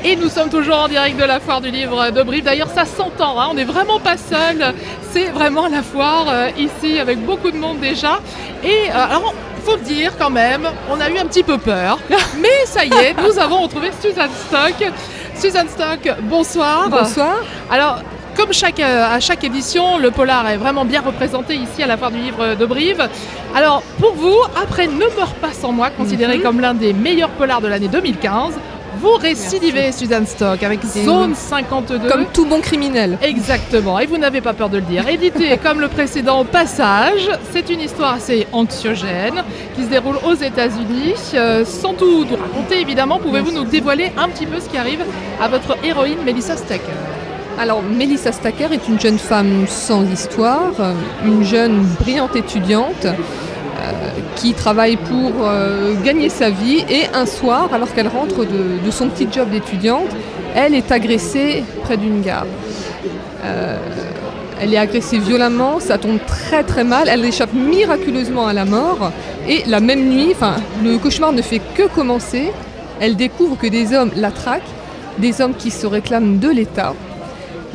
Et nous sommes toujours en direct de la foire du livre de Brive. D'ailleurs, ça s'entend, hein, on n'est vraiment pas seul. C'est vraiment la foire ici avec beaucoup de monde déjà. Et alors, il faut le dire quand même, on a eu un petit peu peur. Mais ça y est, nous avons retrouvé Suzanne Stock. Suzanne Stock, bonsoir. Bonsoir. Alors, comme à chaque édition, le polar est vraiment bien représenté ici à la foire du livre de Brive. Alors, pour vous, après Ne meurs pas sans moi, considéré comme l'un des meilleurs polars de l'année 2015, vous récidivez, Suzanne Stock, avec Zone 52. Comme tout bon criminel. Exactement, et vous n'avez pas peur de le dire. Édité comme le précédent Passage, c'est une histoire assez anxiogène qui se déroule aux États-Unis. Sans tout raconter, évidemment, pouvez-vous nous dévoiler un petit peu ce qui arrive à votre héroïne, Melissa Stacker? Alors, Melissa Stacker est une jeune femme sans histoire, une jeune brillante étudiante qui travaille pour gagner sa vie. Et un soir, alors qu'elle rentre de son petit job d'étudiante, elle est agressée près d'une gare. Elle est agressée violemment, ça tombe très très mal, elle échappe miraculeusement à la mort. Et la même nuit, le cauchemar ne fait que commencer, elle découvre que des hommes la traquent, des hommes qui se réclament de l'État.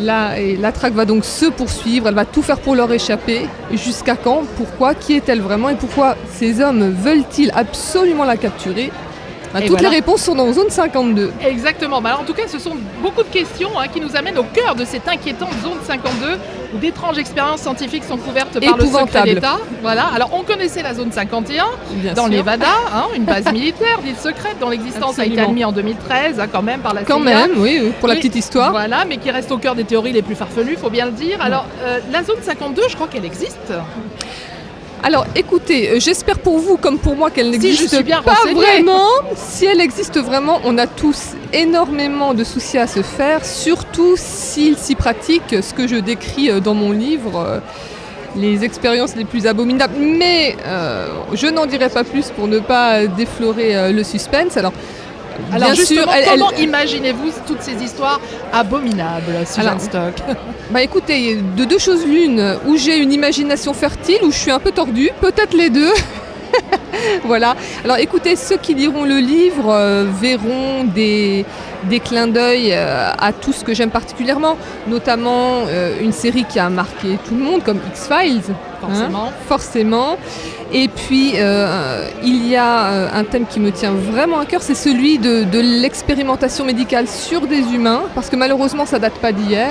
La traque va donc se poursuivre, elle va tout faire pour leur échapper. Jusqu'à quand? Pourquoi? Qui est-elle vraiment? Et pourquoi ces hommes veulent-ils absolument la capturer? Toutes les réponses sont dans Zone 52. Exactement. Alors, en tout cas, ce sont beaucoup de questions qui nous amènent au cœur de cette inquiétante Zone 52 où d'étranges expériences scientifiques sont couvertes par le secret d'État. Voilà. Alors, on connaissait la Zone 51 dans le Nevada, une base militaire dite secrète dont l'existence a été admise en 2013 quand même par la CIA. Quand même, oui, pour la petite histoire. Voilà, mais qui reste au cœur des théories les plus farfelues, il faut bien le dire. Alors, la Zone 52, je crois qu'elle existe. Alors écoutez, j'espère pour vous comme pour moi qu'elle n'existe pas vraiment. Si elle existe vraiment, on a tous énormément de soucis à se faire, surtout s'il s'y pratique ce que je décris dans mon livre, les expériences les plus abominables. Mais je n'en dirai pas plus pour ne pas déflorer le suspense. Alors justement, comment imaginez-vous toutes ces histoires abominables, Suzanne Stock? Écoutez, de deux choses l'une, où j'ai une imagination fertile, où je suis un peu tordue, peut-être les deux. Voilà. Alors écoutez, ceux qui liront le livre verront des clins d'œil à tout ce que j'aime particulièrement, notamment une série qui a marqué tout le monde, comme X-Files. Forcément. Et puis, il y a un thème qui me tient vraiment à cœur, c'est celui de l'expérimentation médicale sur des humains, parce que malheureusement, ça date pas d'hier.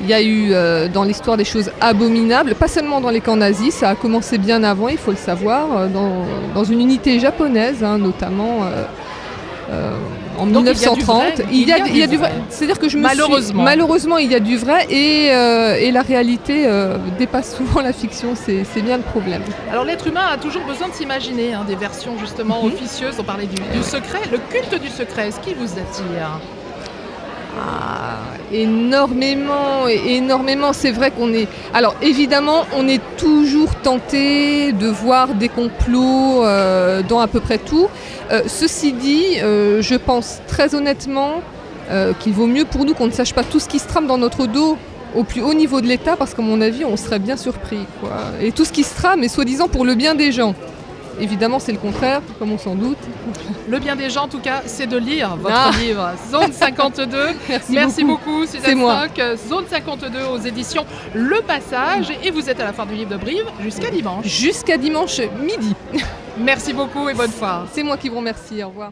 Il y a eu dans l'histoire des choses abominables, pas seulement dans les camps nazis, ça a commencé bien avant, il faut le savoir, dans une unité japonaise, notamment en 1930. Il y a du vrai. C'est-à-dire que malheureusement, il y a du vrai et la réalité dépasse souvent la fiction, c'est bien le problème. Alors l'être humain a toujours besoin de s'imaginer des versions justement officieuses. On parlait du secret, le culte du secret, est-ce qui vous attire? Énormément. C'est vrai qu'on est... Alors évidemment, on est toujours tenté de voir des complots dans à peu près tout. Ceci dit, je pense très honnêtement qu'il vaut mieux pour nous qu'on ne sache pas tout ce qui se trame dans notre dos au plus haut niveau de l'État, parce qu'à mon avis, on serait bien surpris, quoi. Et tout ce qui se trame est soi-disant pour le bien des gens. Évidemment, c'est le contraire, comme on s'en doute. Le bien des gens, en tout cas, c'est de lire votre livre Zone 52. Merci beaucoup, Suzanne Stock. Zone 52 aux éditions Le Passage. Et vous êtes à la foire du livre de Brive jusqu'à dimanche. Jusqu'à dimanche midi. Merci beaucoup et bonne foire. C'est moi qui vous remercie. Au revoir.